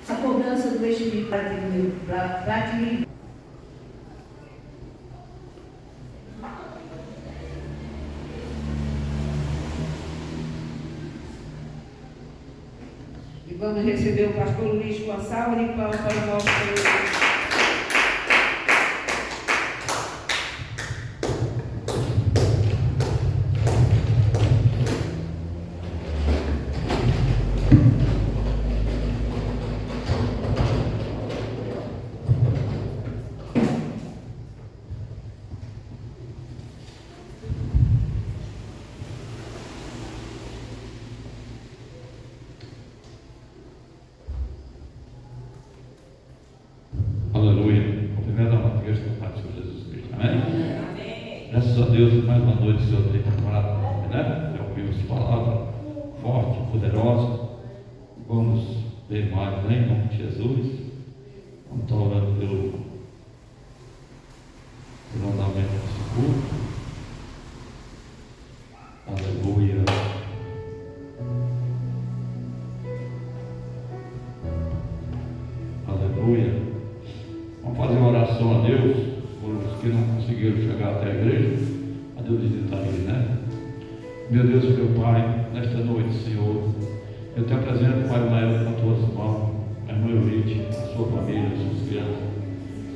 a cobrança do Espírito para que e vamos receber o pastor Luiz com a salva de palmas para o nosso Deus. Graças a Deus, mais uma noite o Senhor tem preparado, né? Já ouvimos palavra forte, poderosa. Vamos ver mais, né? Em nome de Jesus. Vamos estar orando pelo andamento desse culto. Aleluia. Aleluia. Vamos fazer uma oração a Deus por os que não conseguiram chegar até a igreja, a Deus visitar ele, né? Meu Deus e meu Pai, nesta noite, Senhor, eu te apresento, Pai, na época nas tuas mãos, a irmã Eurite, a sua família, as suas crianças.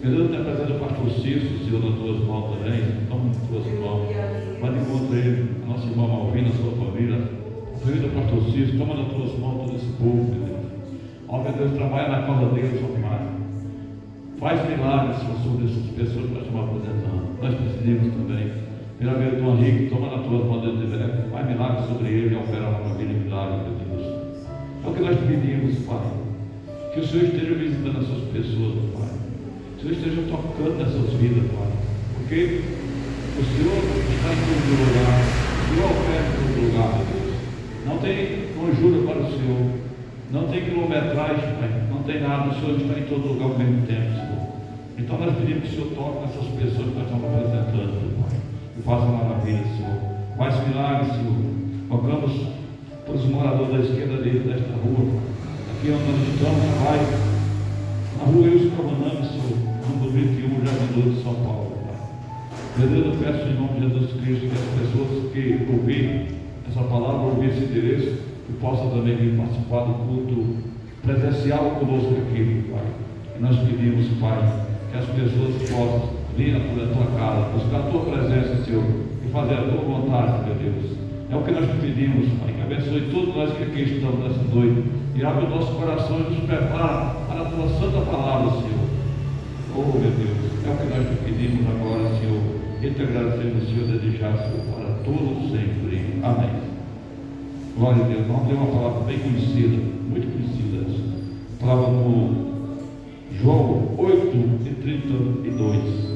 Meu Deus, eu te apresento o pastor Cício, Senhor, nas tuas mãos também, toma nas tuas mãos. Vai de encontro ele, a nossa irmã Malvina, a sua família, a família do pastor Cício, toma nas tuas mãos todo esse povo, meu Deus. Ó, meu Deus, trabalha na causa deles, ó Pai. Faz milagres sobre essas pessoas que nós estamos apresentando. Nós precisamos também. Pela vez do Henrique, toma nas tuas mãos de velho. Faz milagres sobre ele e opera uma família de milagres, meu Deus. É o que nós pedimos, Pai. Que o Senhor esteja visitando essas pessoas, Pai. Que o Senhor esteja tocando nessas vidas, Pai. Porque o Senhor está em todo lugar. O Senhor opera em todo lugar, meu Deus. Não tem conjura para o Senhor. Não tem quilometragem, Pai. Não tem nada. O Senhor está em todo lugar ao mesmo tempo, Senhor. Então nós pedimos que o Senhor toque nessas pessoas que nós estamos apresentando, Pai. E faça maravilha, Senhor. Faz milagres, Senhor. Rogamos para os moradores da esquerda desta rua. Aqui onde nós estamos, Pai. Na rua Wilson Cavanami, Senhor. Número 21, Jardim de São Paulo, Pai. Meu Deus, eu peço em nome de Jesus Cristo que as pessoas que ouvirem essa palavra, ouvirem esse endereço, que possam também vir participar do culto presencial conosco aqui, Pai. E nós pedimos, Pai, que as pessoas possam vir por a tua casa, buscar a tua presença, Senhor, e fazer a tua vontade, meu Deus. É o que nós te pedimos, Pai, que abençoe todos nós que aqui estamos nessa noite e abre o nosso coração e nos prepara para a tua santa palavra, Senhor. Oh, meu Deus, é o que nós te pedimos agora, Senhor, e te agradecemos, Senhor, desde já, Senhor, para todos sempre. Amém. Glória a Deus. Vamos ter uma palavra bem conhecida, muito conhecida essa. Palavra no João 8:32.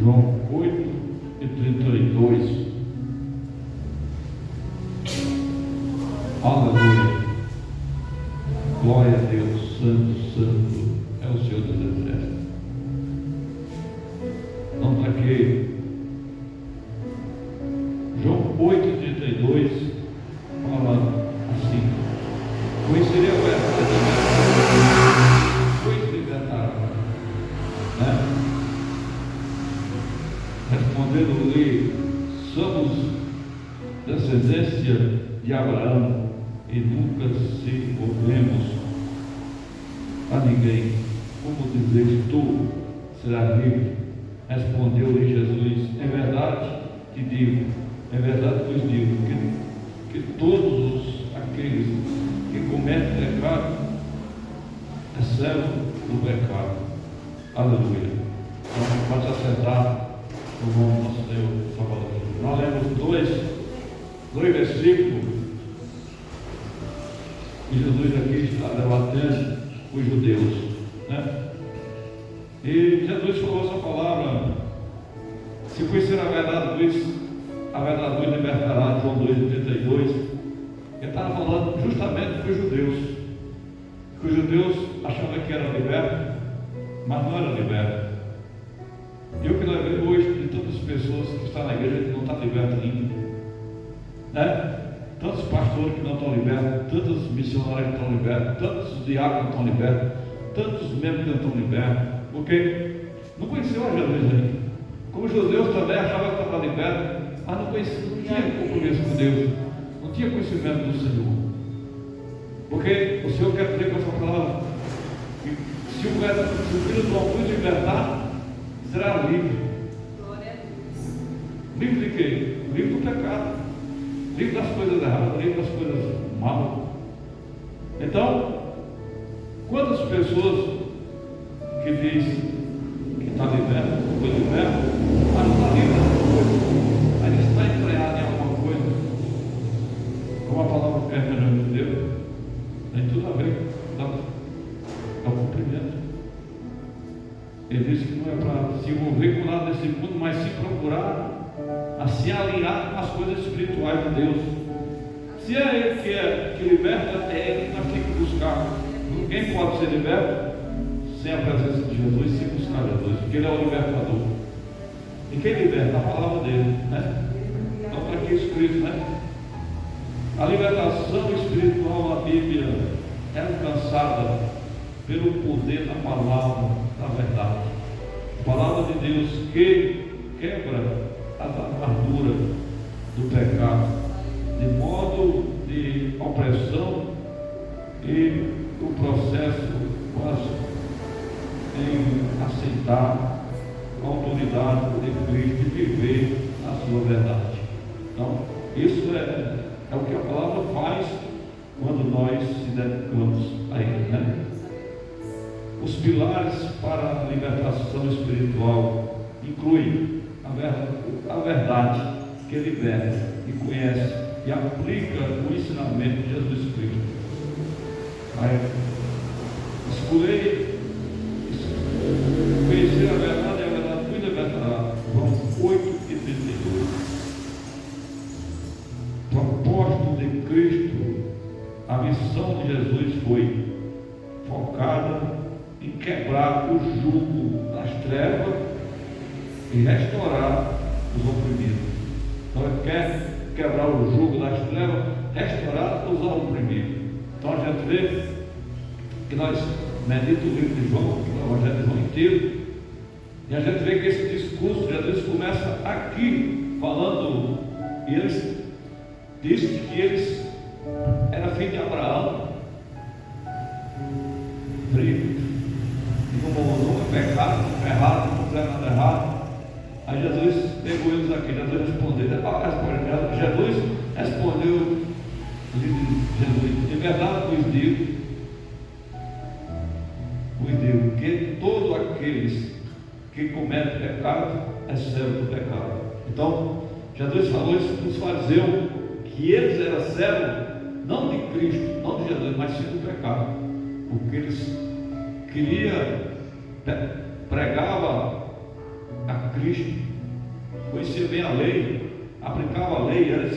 João 8:32. Aleluia. Glória a Deus. Santo, santo é o Senhor dos Exércitos. Não traquei. João 8:32 fala assim: conhecerei a verdade, pois libertará, né? Respondendo-lhe: somos descendência de Abraão e nunca se movemos a ninguém. Como dizes tu, serás livre? Respondeu-lhe Jesus: é verdade te digo, é verdade vos digo, que todos aqueles que cometem pecado é servo do pecado. Aleluia. Então pode assentar no nome do nosso Deus Salvador. Nós lemos dois versículos que Jesus aqui está debatendo os judeus, né? E Jesus falou essa palavra: se conhecer a verdade vos libertará. João 2:32. Ele estava falando justamente para os judeus, que os judeus achavam que eram libertos, mas não eram libertos. E o que nós vemos hoje de tantas pessoas que estão na igreja que não está liberto ainda, né? tantos pastores que não estão libertos, tantos missionários que estão libertos, tantos diáconos que estão libertos, tantos membros que não estão libertos, porque não conheceu a Jesus ainda. Como os judeus também achavam que estava liberto, mas não conhecia, não tinha compromisso com Deus, não tinha conhecimento do Senhor. Porque o Senhor quer dizer com essa palavra que se o Filho do Homem libertar, será livre. Livre de quê? Livre do pecado, livre das coisas erradas, livre das coisas malas. Então, quantas pessoas que dizem que está liberto, foi liberto, mas não está livre dessas coisas, ainda está entranhado em alguma coisa, como a palavra permanente de Deus, tem tudo a ver com o cumprimento. Ele disse que não é para se envolver com nada desse mundo, mas se procurar a se alinhar com as coisas espirituais de Deus. Se é Ele que liberta, é Ele que nós temos que buscar. Ninguém pode ser liberto sem a presença de Jesus, sem buscar Jesus, porque Ele é o libertador. E quem liberta? A palavra dele, né? Então está aqui escrito, né? A libertação espiritual na Bíblia é alcançada pelo poder da palavra da verdade. A palavra de Deus que quebra a armadura do pecado, de modo de opressão e o processo quase em aceitar a autoridade de Cristo e viver a sua verdade. Então, isso é o que a palavra faz quando nós se dedicamos a Ele, né? Os pilares para a libertação espiritual incluem a verdade que liberta e conhece e aplica o ensinamento de Jesus Cristo. Conhecer a verdade e a verdade me libertará. João 8:32. O propósito de Cristo, a missão de Jesus foi focada em quebrar o jugo das trevas e restaurar os oprimidos. Então ele quer quebrar o jugo das trevas, restaurar os oprimidos. Então a gente vê que nós meditamos o livro de João, o Evangelho de João inteiro, e a gente vê que esse discurso de Jesus começa aqui, falando, e eles dizem que eles eram filhos de Abraão, nunca pecaram, nunca erraram, não fizeram nada errado. Aí Jesus pegou eles aqui, Jesus respondeu, de verdade vos digo, que todos aqueles que cometem pecado é servo do pecado. Então, Jesus falou isso para os fariseus, que eles eram servos, não de Cristo, não de Jesus, mas sim do pecado, porque eles pregavam a Cristo, conhecia bem a lei, aplicava a lei, eram os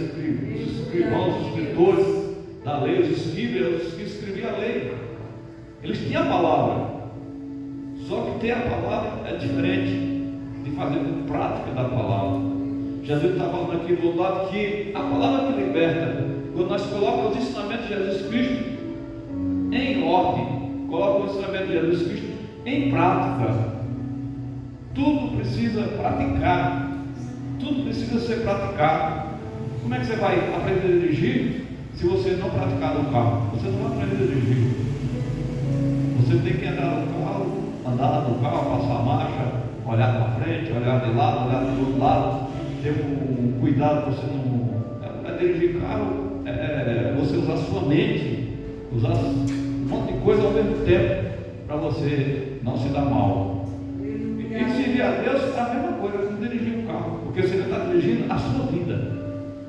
escrivãos, os escritores da lei, os escribas que escreviam a lei. Eles tinham a palavra, só que ter a palavra é diferente de fazer prática da palavra. Jesus está falando aqui do outro lado que a palavra que liberta, quando nós colocamos os ensinamentos de Jesus Cristo em ordem, colocamos o ensinamento de Jesus Cristo em prática, tudo precisa praticar, tudo precisa ser praticado. Como é que você vai aprender a dirigir se você não praticar no carro? Você não vai aprender a dirigir. Você tem que entrar no carro, andar no carro, passar a marcha, olhar para frente, olhar de lado, olhar do outro lado, ter um cuidado para você não dirigir carro, você usar sua mente, usar um monte de coisa ao mesmo tempo para você não se dar mal. E servir a Deus é a mesma coisa como dirigir um carro, porque você está dirigindo a sua vida.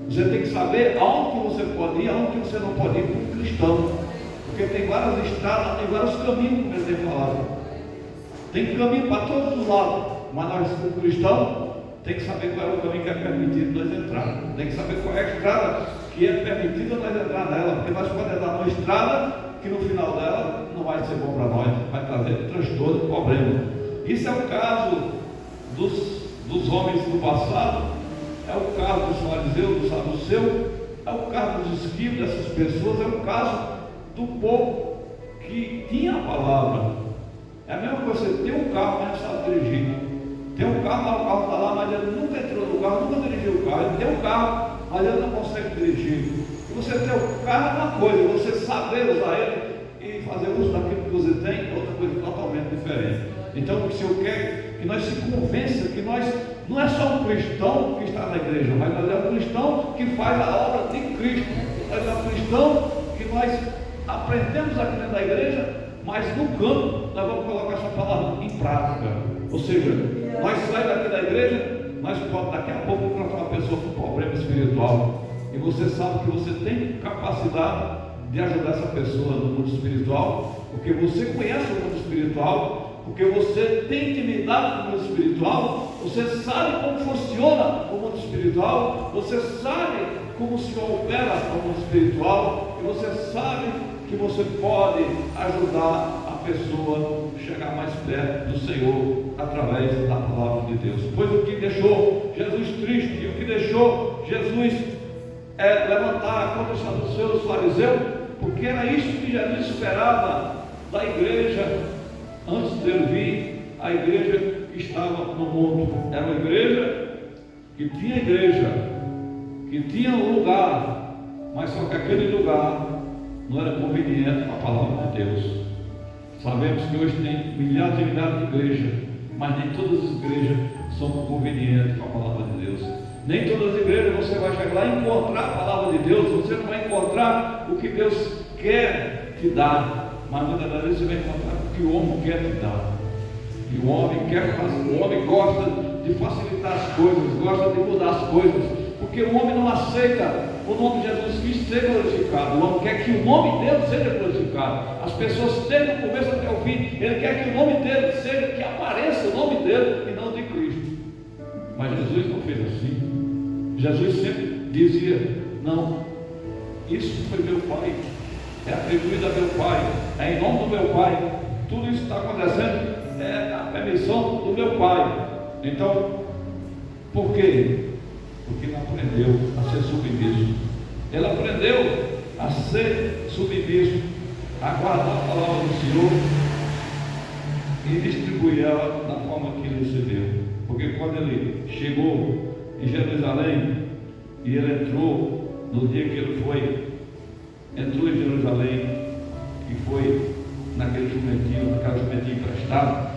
Você tem que saber aonde que você pode ir e aonde que você não pode ir como cristão, porque tem várias estradas, tem vários caminhos, como ele tem falado. Tem caminho para todos os lados, mas nós, como cristão, tem que saber qual é o caminho que é permitido nós entrar. Tem que saber qual é a estrada que é permitida nós entrar nela, porque nós podemos entrar numa estrada que no final dela não vai ser bom para nós, vai trazer transtorno e problema. Isso é o caso dos homens do passado, é o caso dos fariseus, dos saduceus, o caso dos escribas, dessas pessoas, é o caso do povo que tinha a palavra. É a mesma coisa, você tem um carro, mas não sabe dirigir. Tem um carro, mas o carro está lá, mas ele nunca entrou no carro, nunca dirigiu o carro. Ele tem um carro, mas ele não consegue dirigir. E você ter o carro é uma coisa, você saber usar ele e fazer uso daquilo que você tem é outra coisa totalmente diferente. Então, o Senhor quer que nós se convença que nós não é só um cristão que está na igreja, mas nós é um cristão que faz a obra de Cristo. Nós é um cristão que nós aprendemos aqui dentro da igreja, mas no campo nós vamos colocar essa palavra em prática. Ou seja, nós saímos daqui da igreja, nós podemos daqui a pouco encontrar uma pessoa com problema espiritual. E você sabe que você tem capacidade de ajudar essa pessoa no mundo espiritual, porque você conhece o mundo espiritual, porque você tem intimidade com o mundo espiritual, você sabe como funciona o mundo espiritual, você sabe como o Senhor opera o mundo espiritual, e você sabe que você pode ajudar a pessoa a chegar mais perto do Senhor através da palavra de Deus. Pois o que deixou Jesus triste e o que deixou Jesus levantar contra os saduceus e os fariseus, porque era isso que Jesus esperava da igreja antes dele vir, a igreja que estava no mundo. Era uma igreja, que tinha um lugar, mas só que aquele lugar não era conveniente para a palavra de Deus. Sabemos que hoje tem milhares e milhares de igrejas, mas nem todas as igrejas são convenientes para a palavra de Deus. Nem todas as igrejas você vai chegar lá e encontrar a palavra de Deus, você não vai encontrar o que Deus quer te dar, mas muitas das vezes você vai encontrar o que o homem quer te dar. E o homem quer fazer, o homem gosta de facilitar as coisas, gosta de mudar as coisas, porque o homem não aceita o nome de Jesus Cristo ser glorificado. O homem quer que o nome dele seja glorificado. As pessoas desde o começo até o fim, ele quer que o nome dele seja, que apareça o nome dele e não de Cristo. Mas Jesus não fez assim. Jesus sempre dizia: não, isso foi meu Pai, é atribuído a meu Pai, é em nome do meu Pai, tudo isso está acontecendo, é a permissão do meu Pai. Então, por quê? Porque ele aprendeu a ser submisso. Ele aprendeu a ser submisso, a guardar a palavra do Senhor e distribuir ela da forma que ele recebeu. Porque quando ele chegou em Jerusalém, e ele entrou no dia que ele entrou em Jerusalém, e foi naquela jumentinha emprestada,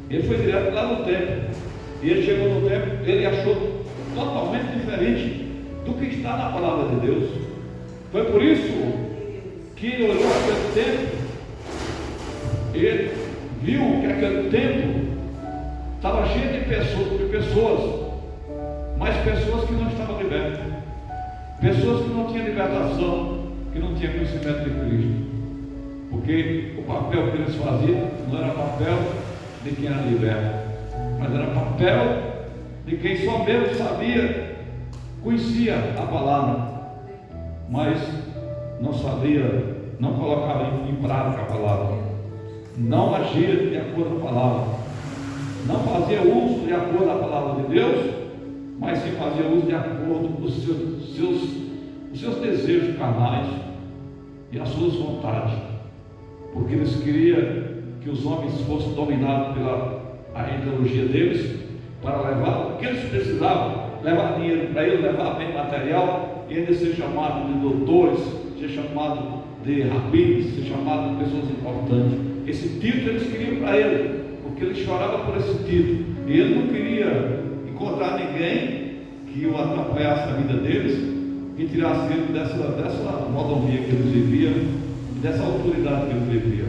ele foi direto lá no templo, e ele chegou no templo, ele achou totalmente diferente do que está na palavra de Deus. Foi por isso que ele olhou aquele templo, ele viu que aquele templo estava cheio de pessoas, mas pessoas que não estavam libertas, pessoas que não tinham libertação, que não tinham conhecimento de Cristo, porque o papel que eles faziam não era papel de quem era liberto, mas era papel de quem só mesmo sabia, conhecia a palavra, mas não sabia, não colocava em prática a palavra, não agia de acordo com a palavra, não fazia uso de acordo com a palavra de Deus, mas se fazia uso de acordo com os seus desejos carnais e as suas vontades, porque eles queriam que os homens fossem dominados pela ideologia deles, para levar o que eles precisavam, levar dinheiro para ele, levar bem material, e ainda ser chamado de doutores, ser chamado de rabinos, ser chamado de pessoas importantes. Esse título eles queriam para ele, porque ele chorava por esse título, e ele não queria encontrar ninguém que o atrapalhasse a vida deles e tirasse ele dessa modomia que eles viviam e dessa autoridade que eles viviam.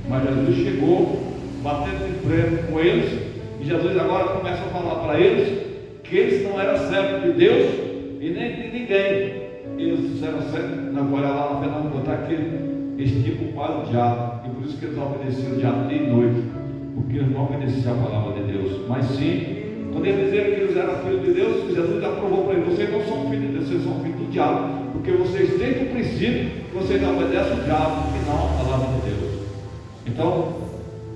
Mas Jesus chegou, batendo de frente com eles, e Jesus agora começa a falar para eles que eles não eram servos de Deus e nem de ninguém. Eles eram servos, agora lá na Fernanda botar que eles tinham culpado o diabo, e por isso que eles obedeciam o diabo dia e noite, porque eles não obedeciam a palavra de Deus. Mas sim, quando eles diziam que eles eram filhos de Deus, Jesus aprovou para eles: vocês não são filhos de Deus, vocês são filhos do diabo, porque vocês desde o princípio vocês obedecem o diabo e não a palavra de Deus. Então,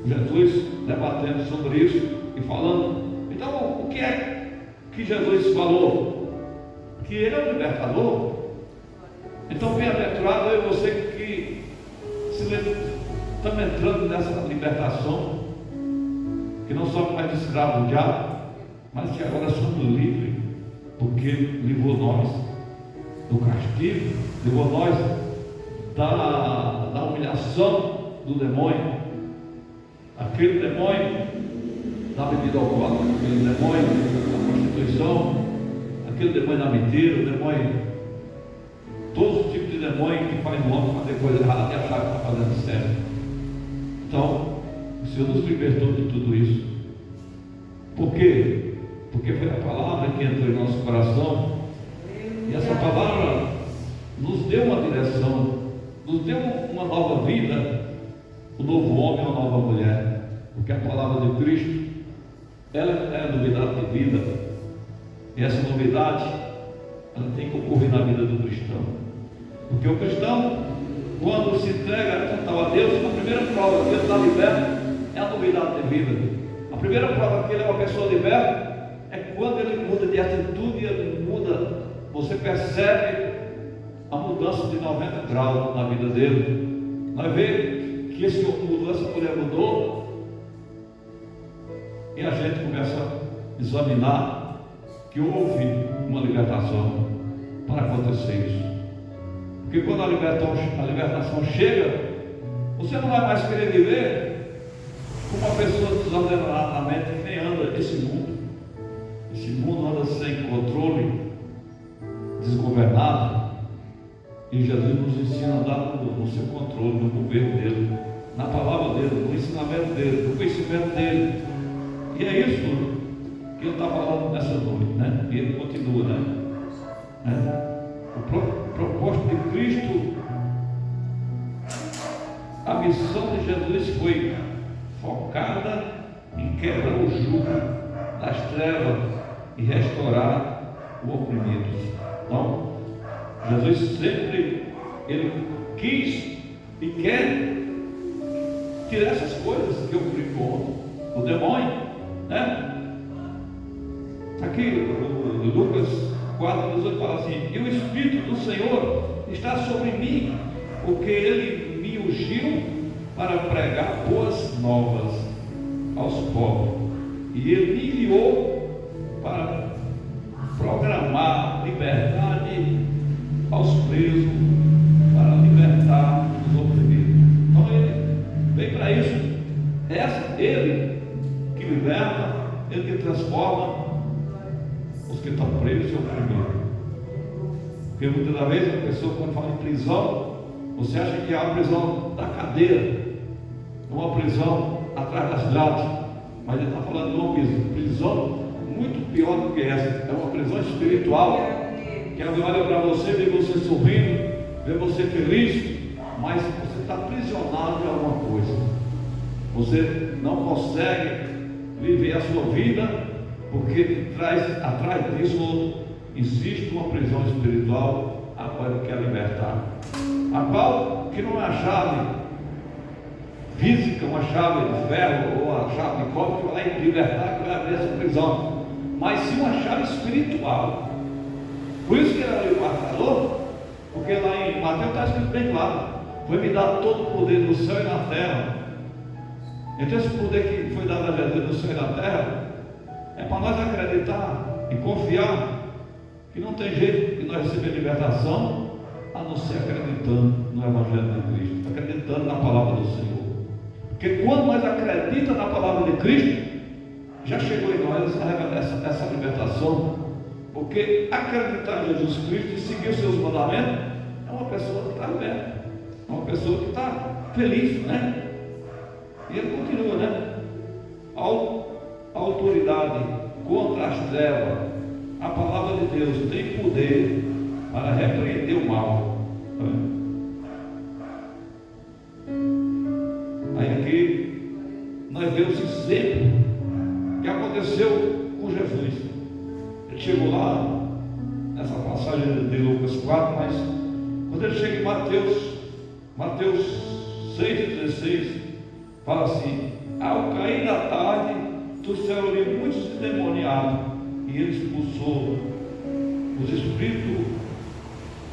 Jesus debatendo sobre isso e falando. Então, o que é que Jesus falou? Que ele é o libertador, Então, bem-aventurado eu e você que estamos entrando nessa libertação, que não somos mais escravos do diabo, mas que agora somos livres, porque livrou nós do castigo, livrou nós da humilhação do demônio, aquele demônio da bebida alcoólica, aquele demônio da prostituição, aquele demônio da mentira, o demônio, todos os tipos de demônio que faz o homem fazer coisa errada e achar que está fazendo certo. Então, o Senhor nos libertou de tudo isso. Por quê? Porque foi a palavra que entrou em nosso coração, e essa palavra nos deu uma direção, nos deu uma nova vida, um novo homem, uma nova mulher, porque a palavra de Cristo, ela é a novidade de vida, e essa novidade, ela tem que ocorrer na vida do cristão, porque o cristão, quando se entrega total a Deus, a primeira prova que ele está liberto é a novidade de vida. A primeira prova que ele é uma pessoa liberta é quando ele muda de atitude, ele muda, você percebe a mudança de 90 graus na vida dele. Nós vemos que esse mudou, essa mulher mudou, e a gente começa a examinar que houve uma libertação para acontecer isso. Porque quando a libertação chega, você não vai mais querer viver como uma pessoa desordenadamente que nem anda esse mundo. Esse mundo anda sem controle, desgovernado, e Jesus nos ensina a andar no seu controle, no governo dele, na palavra dele, no ensinamento dele, no conhecimento dele. E é isso que ele está falando nessa noite, né? E ele continua, né? O propósito de Cristo, a missão de Jesus foi focada em quebrar o jugo das trevas e restaurar o oprimido. Então, Jesus sempre, ele quis e quer tirar essas coisas que oprimem o demônio, né? Aqui, Lucas 4:18 fala assim: e o Espírito do Senhor está sobre mim, porque Ele me ungiu para pregar boas novas aos pobres, e Ele me enviou para proclamar liberdade aos presos, para libertar os oprimidos. Então Ele veio para isso. Ele que liberta, Ele que transforma os que estão presos e oprimidos. Porque muitas das vezes a pessoa, quando fala em prisão, você acha que é a prisão da cadeia, uma prisão atrás das grades, mas ele está falando de uma prisão muito pior do que essa. É uma prisão espiritual, que alguém olha para você, vê você sorrindo, vê você feliz, mas você está aprisionado de alguma coisa. Você não consegue viver a sua vida, porque atrás disso existe uma prisão espiritual a qual ele quer libertar, a qual que não é a chave física, uma chave de ferro ou a chave de cobre que vai libertar, que vai abrir essa prisão, mas sim uma chave espiritual. Por isso que ele é o libertador, porque lá em Mateus está escrito bem claro: foi me dado todo o poder no céu e na terra. Então esse poder que foi dado a Jesus no céu e na terra é para nós acreditar e confiar que não tem jeito de nós receber libertação a não ser acreditando no Evangelho de Cristo, acreditando na palavra do Senhor. Porque quando nós acreditamos na palavra de Cristo, já chegou em nós essa libertação. Porque acreditar em Jesus Cristo e seguir os seus mandamentos é uma pessoa que está liberta, é uma pessoa que está feliz, né? E ele continua, né? A autoridade contra as trevas, a palavra de Deus tem poder para repreender o mal. Aí aqui nós vemos esse exemplo que aconteceu com Jesus. Ele chegou lá nessa passagem de Lucas 4, mas quando ele chega em Mateus 6,16, fala assim: ao cair da tarde, trouxeram-lhe muitos endemoniados, e ele expulsou os espíritos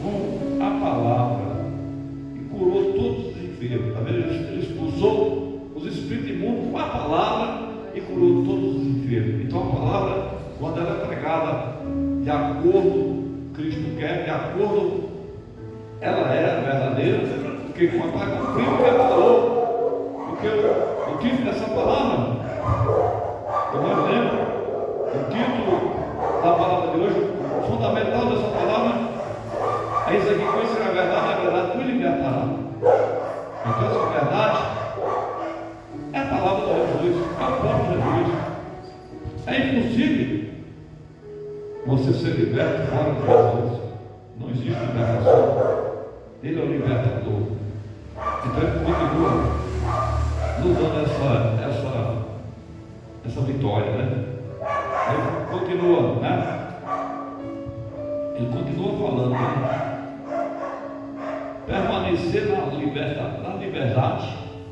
com a palavra e curou todos os enfermos. Tá vendo? Ele expulsou os espíritos imundos com a palavra e curou todos os enfermos. Então a palavra, quando ela é pregada de acordo Cristo quer, de acordo ela é verdadeira, porque quando ela cumpriu o que ela falou, porque o título dessa palavra, eu não lembro, o título da palavra de hoje, o fundamental dessa palavra é isso aqui: conhecer a verdade nos libertará. Então essa verdade é a palavra de Jesus, é o próprio Jesus. É impossível você ser liberto fora de Jesus. Não existe libertação. Ele é o libertador. Então ele continua nos dando essa vitória, né? Ele continua, né? Ele continua falando, né? Permanecer na liberdade,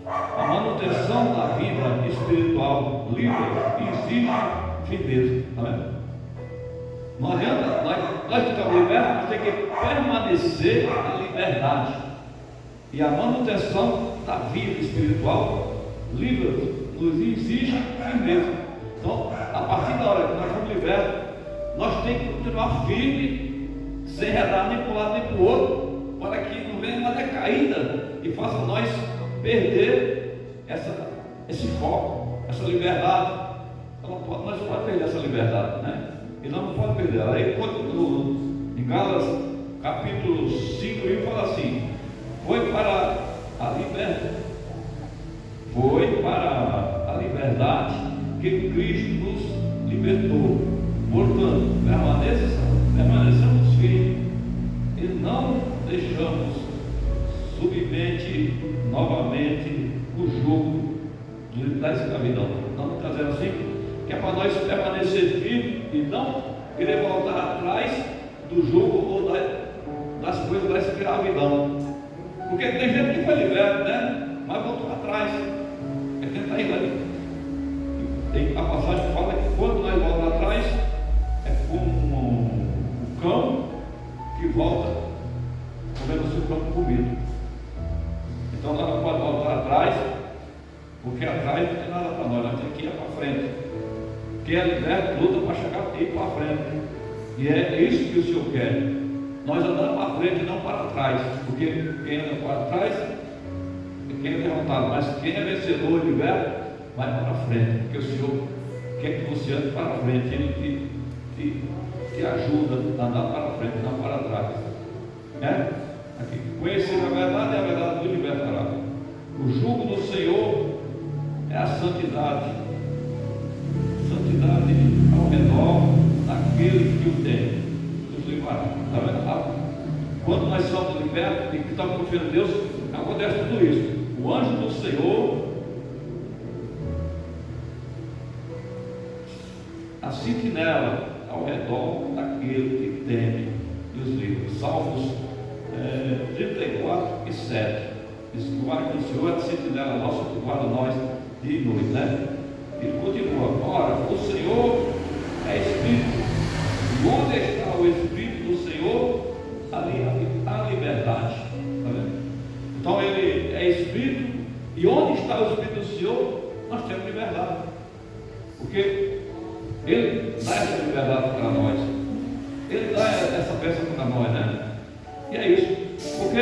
a manutenção da vida espiritual livre exige firmeza, tá vendo? Não adianta, nós que estamos libertos, nós temos que permanecer na liberdade. E a manutenção da vida espiritual livre nos exige firmeza. Então, a partir da hora que nós somos libertos, nós temos que continuar firme, sem redar nem para um lado nem para o outro, para que não venha uma decaída e faça nós perder esse foco, essa liberdade. Nós não podemos perder essa liberdade, né? E não pode perder. Aí continua em Gálatas capítulo 5, ele fala assim: foi para a liberdade que Cristo nos libertou. Portanto, permanecemos firmes e não deixamos submeter novamente o jugo da escravidão. Não está dizendo assim? Que é para nós permanecer firmes e não querer voltar atrás do jugo ou das coisas da escravidão. Porque tem gente que foi liberto, né? Mas voltou atrás. É tentar ir lá. Tem a passagem que fala que quando nós voltamos atrás, é como um cão que volta comendo o seu próprio comida. Então nós não podemos voltar atrás, porque atrás não tem nada para nós temos que ir para frente. Quem é liberto luta para chegar e ir para frente. E é isso que o Senhor quer. Nós andamos para frente e não para trás. Porque quem anda para trás é quem é derrotado. Mas quem é vencedor e liberto vai para frente. Porque o Senhor quer que você ande para frente. Ele te ajuda a andar para frente, não para trás. Aqui. Conhecer a verdade e a verdade nos libertará. O jugo do Senhor é a santidade. Santidade ao redor daquele que o tem, nos livrará. Está vendo? Quando nós somos libertos e que estamos confiando em Deus, acontece tudo isso. O anjo do Senhor, a sentinela ao redor daquele que teme e os livra. Salmos 34 e 7. Diz que o Senhor é a sentinela nossa que guarda nós dia e noite, né? Ele continua: ora, o Senhor é Espírito, e onde está o Espírito do Senhor, ali há liberdade. Tá vendo? Então ele é Espírito, e onde está o Espírito do Senhor, nós temos liberdade, porque Ele dá essa liberdade para nós, Ele dá essa bênção para nós, né? E é isso, porque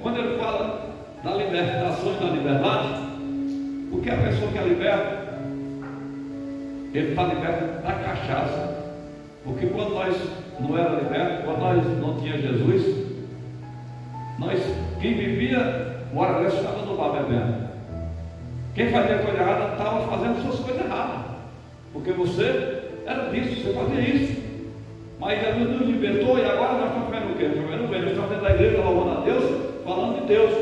quando Ele fala da libertação e da liberdade, porque a pessoa que é liberta, ele está liberto da cachaça. Porque quando nós não éramos libertos, quando nós não tínhamos Jesus, quem bebia, o hora dessa estava no bar bebendo. Quem fazia coisa errada estava fazendo suas coisas erradas. Porque você era disso, você fazia isso. Mas Jesus nos libertou e agora nós estamos vendo o quê? Nós estamos dentro da igreja louvando a Deus, falando de Deus,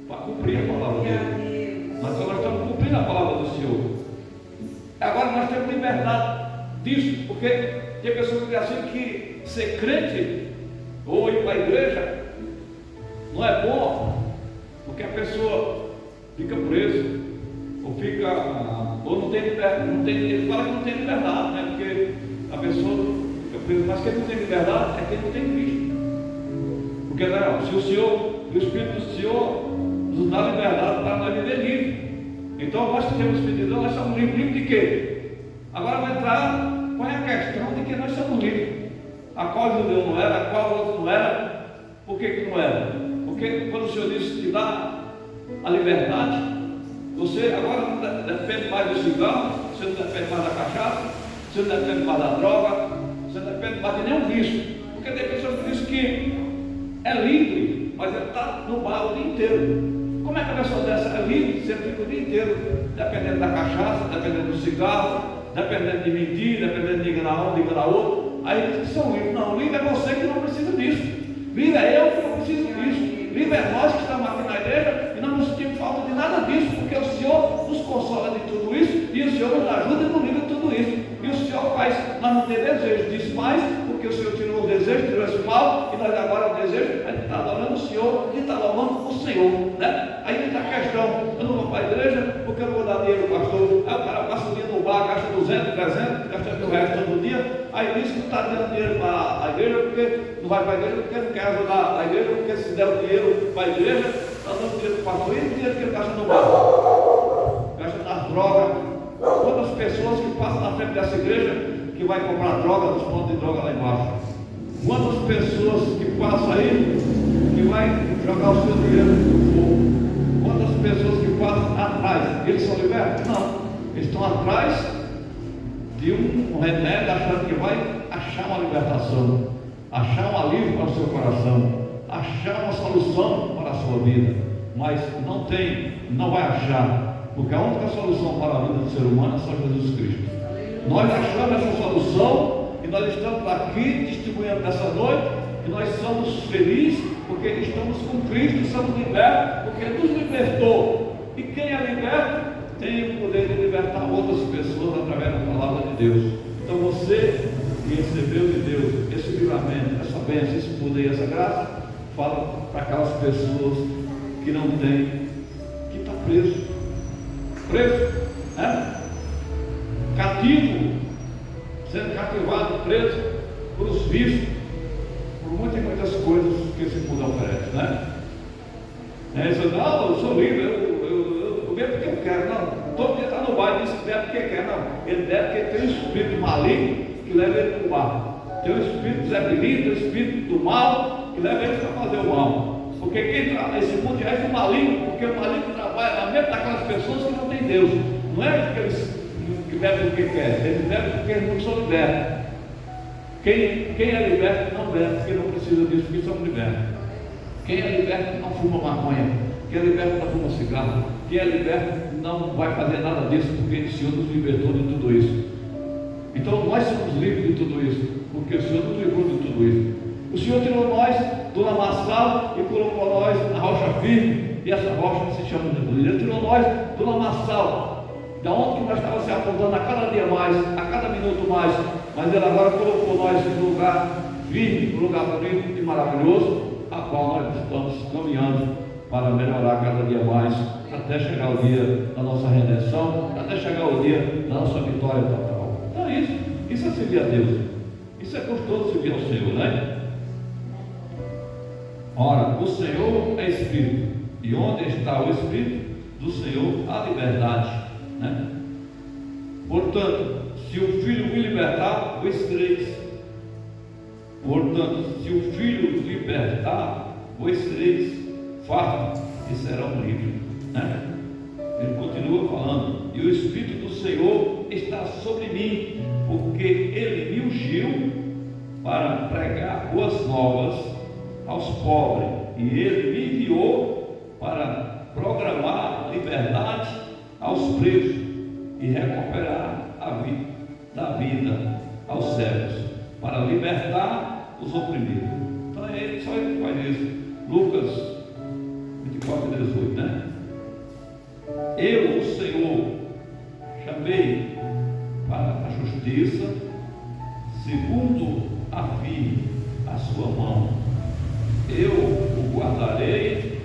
para cumprir a palavra dele. Nós estamos cumprindo a palavra do Senhor. Agora nós temos liberdade disso, porque tem pessoas que dizem assim que ser crente ou ir para a igreja não é bom, porque a pessoa fica presa, ou não tem liberdade, ele fala que não tem liberdade, né? Porque a pessoa fica presa, mas quem não tem liberdade é quem não tem Cristo. Porque não, se o Espírito do Senhor nos dá liberdade para nós viver livre. Então nós que temos Espírito de Deus, nós somos livres. Livre de quê? Agora vai entrar, qual é a questão de que nós somos livres? A qual judeu não era, a qual outro não era? Por que não era? Porque quando o Senhor disse que dá a liberdade, você agora não depende mais do cigarro, você não depende mais da cachaça, você não depende mais da droga, você não depende mais de nenhum vício. Porque tem pessoas que dizem que é livre, mas ele está no bar o dia inteiro. Como é que a pessoa dessa é livre? Você fica o dia inteiro, dependendo da cachaça, dependendo do cigarro, dependendo de mentir, dependendo de enganar um, de enganar outro. Aí eles são livres. Não, livre é você que não precisa disso. Livre é eu que não preciso disso. Livre é nós que estamos aqui na igreja e não nos sentimos falta de nada disso, porque o Senhor nos consola de tudo isso e o Senhor nos ajuda e nos livra de tudo isso. E o Senhor faz nós não ter desejo disso mais, porque o Senhor tirou o desejo, tirou esse mal, e nós agora o desejo é de estar adorando o Senhor, de estar louvando o Senhor, né? Aí está a questão, eu não vou para a igreja porque eu não vou dar dinheiro ao pastor. Aí o cara passa o dia no bar, gasta 200, 300, gasta R$1.000 todo dia, aí diz que não está dando dinheiro para a igreja, porque não vai para a igreja, porque não quer ajudar a igreja, porque se der o dinheiro para a igreja, está dando dinheiro para o pastor, e o dinheiro que ele gasta no bar? Gasta nas drogas. Quantas pessoas que passam na frente dessa igreja que vai comprar droga nos pontos de droga lá embaixo? Quantas pessoas que passam aí que vai jogar o seu dinheiro no fogo? Quantas pessoas que passam atrás? Eles são libertos? Não. Eles estão atrás de um remédio, achando que vai achar uma libertação, achar um alívio para o seu coração, achar uma solução para a sua vida. Mas não tem, não vai achar. Porque a única solução para a vida do ser humano é só Jesus Cristo. Nós achamos essa solução e nós estamos aqui distribuindo nessa noite e nós somos felizes porque estamos com Cristo e somos libertos porque Ele nos libertou. E quem é liberto tem o poder de libertar outras pessoas através da palavra de Deus. Então você que recebeu de Deus esse livramento, essa bênção, esse poder, essa graça, fala para aquelas pessoas que não têm, que está preso, né? Cativo, sendo cativado, preso por os vícios, por muitas coisas que esse mundo oferece, né? Isso, não, eu sou livre, eu bebo porque eu quero, não, todo dia está no bar e diz que bebe porque quer, não, ele bebe porque tem um espírito maligno que leva ele para o bar, tem um espírito zebilino, tem um espírito do mal que leva ele para fazer o mal. Porque quem está nesse mundo já é o maligno, porque o maligno trabalha na mente daquelas pessoas que não têm Deus. Não é porque eles que bebem porque querem, eles bebem porque eles não são libertos. Quem é liberto não bebe, porque não precisa disso, porque somos libertos. Quem é liberto não fuma maconha, quem é liberto não fuma cigarro, quem é liberto não vai fazer nada disso, porque o Senhor nos libertou de tudo isso. Então nós somos livres de tudo isso, porque o Senhor nos livrou de tudo isso. O Senhor tirou nós do lamaçal e colocou nós na rocha firme, e essa rocha se chama Jesus. Ele tirou nós do lamaçal, da onde que nós estávamos se afundando a cada dia mais, a cada minuto mais, mas Ele agora colocou nós no lugar firme, no lugar bonito e maravilhoso, a qual nós estamos caminhando para melhorar cada dia mais, até chegar o dia da nossa redenção, até chegar o dia da nossa vitória total. Então isso é servir a Deus, isso é gostoso servir ao Senhor, né? Ora, o Senhor é Espírito, e onde está o Espírito do Senhor, há liberdade, né? Portanto, se o Filho me libertar, vos sereis. Portanto, se o Filho libertar, vos sereis fartos e serão livres, né? Ele continua falando, e o Espírito do Senhor está sobre mim, porque Ele me ungiu para pregar boas novas aos pobres, e Ele me enviou para proclamar liberdade aos presos e recuperar a vida aos cegos, para libertar os oprimidos. Então é Ele, só Ele que faz isso. Lucas 24, 18, né? Eu, o Senhor, chamei para a justiça, segundo afirme a sua mão. Eu o guardarei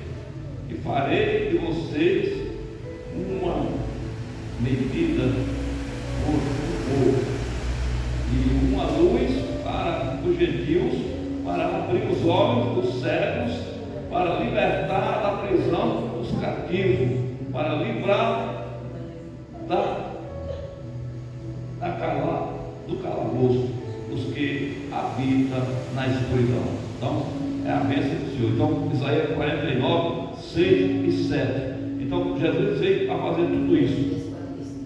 e farei de vocês uma medida por povo e uma luz para os gentios, para abrir os olhos dos cegos cativo, para livrar do calabouço os que habitam na escuridão. Então, é a bênção do Senhor. Então, Isaías 49, 6 e 7. Então, Jesus veio para fazer tudo isso.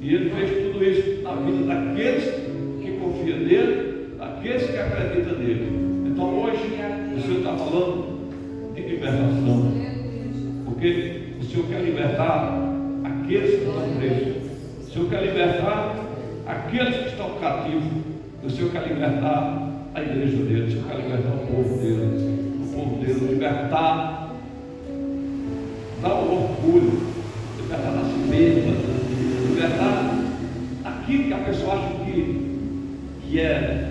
E Ele fez tudo isso na vida daqueles que confiam nele, daqueles que acreditam nele. Então, hoje, o Senhor está falando de libertação. Porque o Senhor quer libertar aqueles que estão presos. O Senhor quer libertar aqueles que estão cativos. O Senhor quer libertar a igreja dele. O Senhor quer libertar o povo dele. O povo dele, libertar o orgulho, libertar da si mesma, libertar aquilo que a pessoa acha que é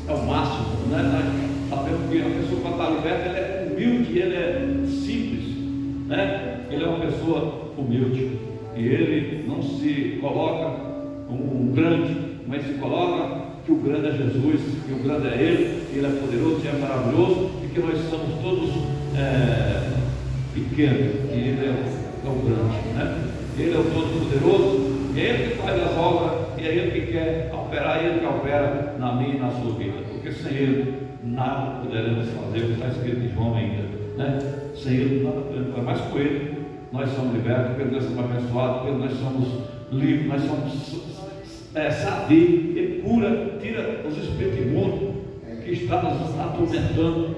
o máximo, né? Nós sabemos que a pessoa, quando está liberta, ela é humilde, ele é simples, né? Ele é uma pessoa humilde e ele não se coloca como um grande, mas se coloca que o grande é Jesus, que o grande é Ele é poderoso e é maravilhoso, e que nós somos todos pequenos, e Ele é o grande, né? Ele é o todo-poderoso, e é Ele que faz as obras, e é Ele que quer operar, Ele que opera na minha e na sua vida, porque sem Ele nada poderemos fazer, o que está escrito em João ainda, né? Sem Ele nada podemos fazer, mas com Ele nós somos libertos, porque nós somos abençoados, porque nós somos livres, nós somos sadios, Ele cura, tira os espíritos imundos que estão nos atormentando,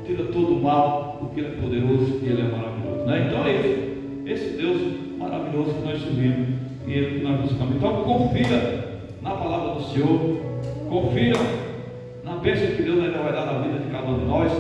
tira todo o mal, porque Ele é poderoso e Ele é maravilhoso, né? Então é esse Deus maravilhoso que nós servimos e Ele que nós buscamos. Então confia na palavra do Senhor, confia na bênção que Deus ainda vai dar na vida de cada um de nós.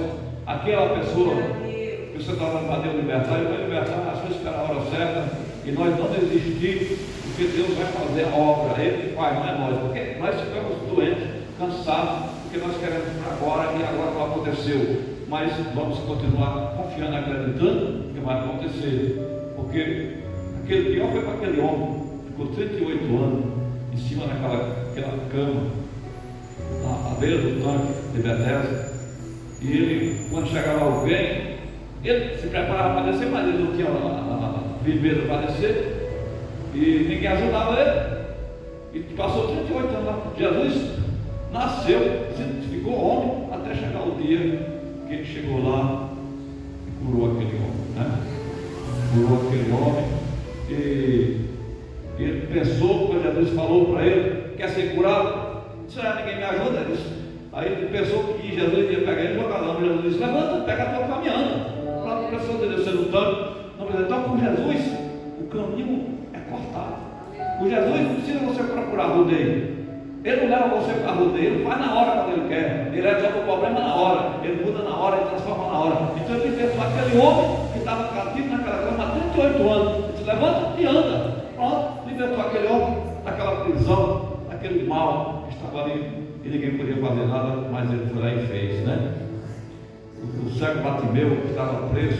Aquela pessoa que você está para Deus libertar, Ele vai libertar, às vezes espera a hora certa, e nós não desistir, porque Deus vai fazer a obra, Ele que faz, não é nós, porque nós ficamos doentes, cansados, porque nós queremos agora e agora não aconteceu, mas vamos continuar confiando, acreditando que vai acontecer, porque aquele pior foi para aquele homem, ficou 38 anos em cima daquela cama, à beira do tanque de Betesda, e ele, quando chegava alguém, ele se preparava para descer, mas ele não tinha firmeza para descer, e ninguém ajudava ele, e passou 38 anos lá. Jesus nasceu, ficou homem, até chegar o dia que ele chegou lá e curou aquele homem, né? Curou aquele homem, e ele pensou, quando Jesus falou para ele, quer ser curado? Disse, ninguém me ajuda, ele disse. Aí ele pensou que Jesus ia pegar ele e jogar lá. Jesus disse, levanta, pega a tua caminhada. A pessoa de descer no tanque. Então com Jesus, o caminho é cortado. Com Jesus não precisa você procurar rodeio. Ele não leva você para rodeio, ele faz na hora quando ele quer. Ele resolve o problema na hora, ele muda na hora, ele transforma na hora. Então ele pensou aquele homem que estava cativo naquela cama há 38 anos. Ele disse, levanta e anda. Pronto, libertou aquele homem daquela prisão, daquele mal que estava ali. E ninguém podia fazer nada, mas ele foi lá e fez, né? O cego Bartimeu, que estava preso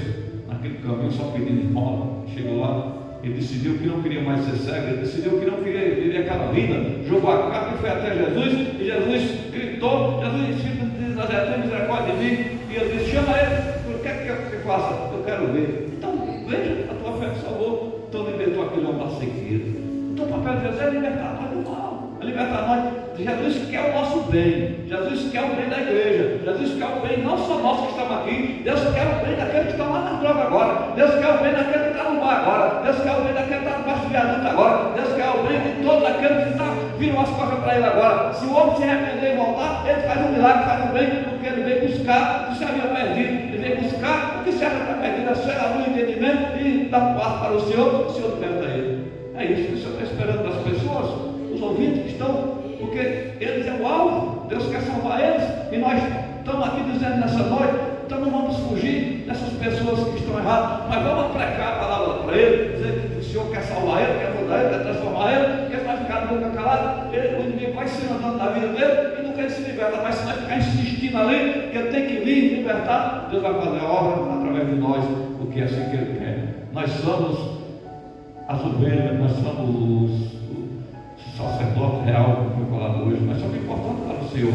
naquele caminho, só pedindo esmola, chegou lá, ele decidiu que não queria mais ser cego, ele decidiu que não queria viver aquela vida, jogou a capa e foi até Jesus, e Jesus gritou, Jesus, filho de Nazaré, tem misericórdia de mim, e ele disse, chama ele, o que é que quer que você faça? Eu quero ver. Então, veja, a tua fé me salvou, então libertou aquele homem da cegueira. Então o papel de Jesus é libertar nós do mal, é libertar nós. Jesus quer o nosso bem, Jesus quer o bem da igreja, Jesus quer o bem não só nosso que estamos aqui, Deus quer o bem daquele que está lá na droga agora, Deus quer o bem daquele que está no bar agora, Deus quer o bem daquele que está debaixo do viaduto agora, Deus quer o bem de todo aquele que viram as costas para ele agora. Se o homem se arrepender e voltar, ele faz um milagre, faz um bem, porque ele veio buscar o que se havia perdido, ele veio buscar o que se havia perdido, a sua luz, entendimento e dar paz para o Senhor liberta ele. É isso que o Senhor está esperando das pessoas, os ouvintes que estão, porque eles é o alvo, Deus quer salvar eles, e nós estamos aqui dizendo nessa noite, então não vamos fugir dessas pessoas que estão erradas, mas vamos pregar a palavra para ele, dizer que o Senhor quer salvar ele, quer mudar ele, quer transformar ele, porque ele vai ficar de boca calada, o inimigo vai se andando na vida dele e nunca ele se liberta, mas se nós ficar insistindo ali, que ele tem que vir libertar, Deus vai fazer a obra através de nós, porque é assim que ele quer. Nós somos as ovelhas, nós somos o sacerdote real, como foi falado hoje, nós somos importantes para o Senhor,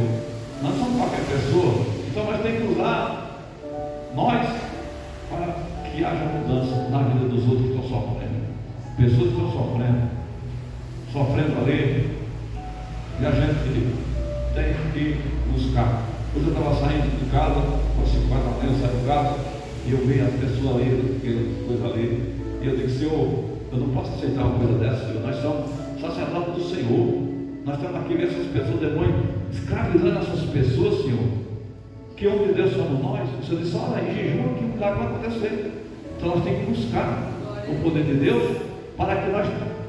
nós somos qualquer pessoa, então nós temos que usar nós para que que haja mudança na vida dos outros que estão sofrendo. Pessoas que estão sofrendo ali, e a gente tem que buscar. Hoje eu estava saindo de casa, às 5 horas da manhã eu saí de casa, e eu vi as pessoas ali, aquela coisa ali, e eu disse: Senhor, eu não posso aceitar uma coisa dessa, Senhor. Nós somos sacerdotes do Senhor, nós estamos aqui vendo essas pessoas, demônio, escravizando essas pessoas, Senhor. Que homem de Deus somos nós? O Senhor disse: olha, em jejum que o milagre vai acontecer. Então nós temos que buscar o poder de Deus para que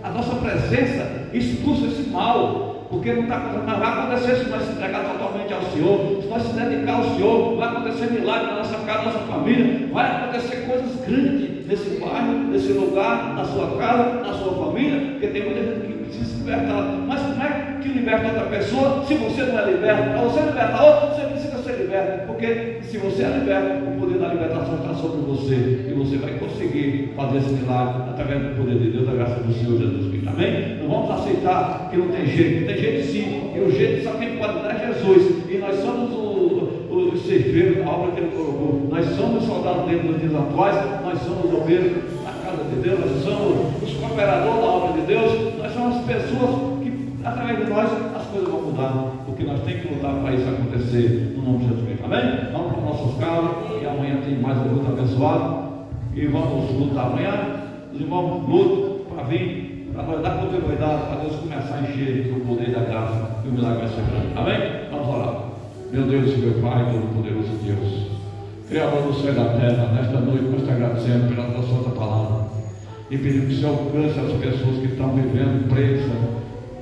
a nossa presença expulse esse mal. Porque não está acontecendo, mas vai acontecer se nós se entregar totalmente ao Senhor, se nós se dedicar ao Senhor, vai acontecer milagre na nossa casa, na nossa família, vai acontecer coisas grandes nesse bairro, nesse lugar, na sua casa, na sua família, porque tem muita gente que precisa se libertar. Mas como é que liberta outra pessoa se você não é liberto? Para você libertar outro, você precisa ser liberto, porque se você é liberto, o poder da libertação está sobre você, e você vai conseguir fazer esse milagre através do poder de Deus, da graça do Senhor Jesus Cristo. Amém? Não vamos aceitar que não tem jeito, tem jeito sim, e o jeito só quem pode dar é Jesus, e nós somos o ceifeiro da obra que Ele colocou, nós somos soldados dentro dos dias atuais, nós somos obreiros na casa de Deus, nós somos os cooperadores da obra de Deus, nós somos as pessoas que através de nós as coisas vão mudar, porque nós temos que lutar para isso acontecer no nome de Jesus Cristo. Amém? Vamos para nossas casas, e amanhã tem mais um luta abençoado, e vamos lutar amanhã. Os irmãos lutam para vir, para nós dar continuidade, para Deus começar a encher do poder da graça, e o milagre vai ser grande. Amém? Vamos orar. Meu Deus e meu Pai, todo-poderoso Deus, Criador do céu e da terra, nesta noite nós te agradecemos pela tua santa palavra, e pedimos que o Senhor alcance as pessoas que estão vivendo presas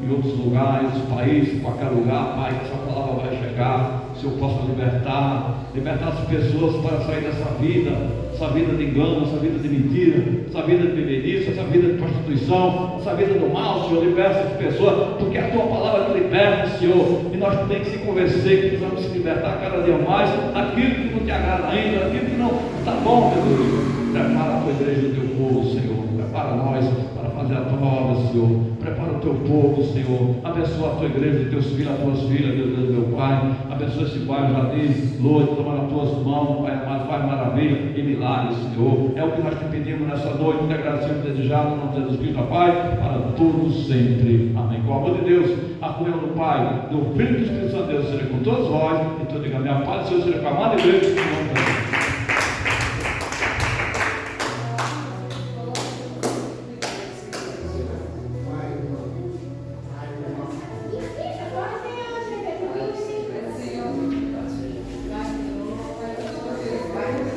em outros lugares, países, qualquer lugar, Pai, que essa palavra vai chegar, o Senhor possa libertar as pessoas para sair dessa vida de engano, essa vida de mentira, essa vida de bebedice, essa vida de prostituição, essa vida do mal, Senhor. Liberta essas pessoas, porque a tua palavra te liberta, Senhor, e nós temos que se convencer que precisamos se libertar cada dia mais daquilo que não te agrada ainda, daquilo que não está bom, meu Deus. Prepara a tua igreja, o teu povo, Senhor. Prepara nós para fazer a tua obra, Senhor. Prepara o teu povo, Senhor. Abençoa a tua igreja, os teus filhos, as tuas filhas, meu Deus, meu Pai. Abençoa esse bairro, Jardim, Lourdes, toma nas tuas mãos, Pai amado, faz maravilha e milagres, Senhor. É o que nós te pedimos nessa noite, te agradecemos desejado, no nome de Jesus Cristo, Pai, para todos sempre. Amém. Com o amor de Deus, a comunhão do Pai, do Filho e do Espírito Santo de Deus, seja com todos vós, e tu diga, minha paz, Senhor, seja com a amada igreja, em nome de Jesus.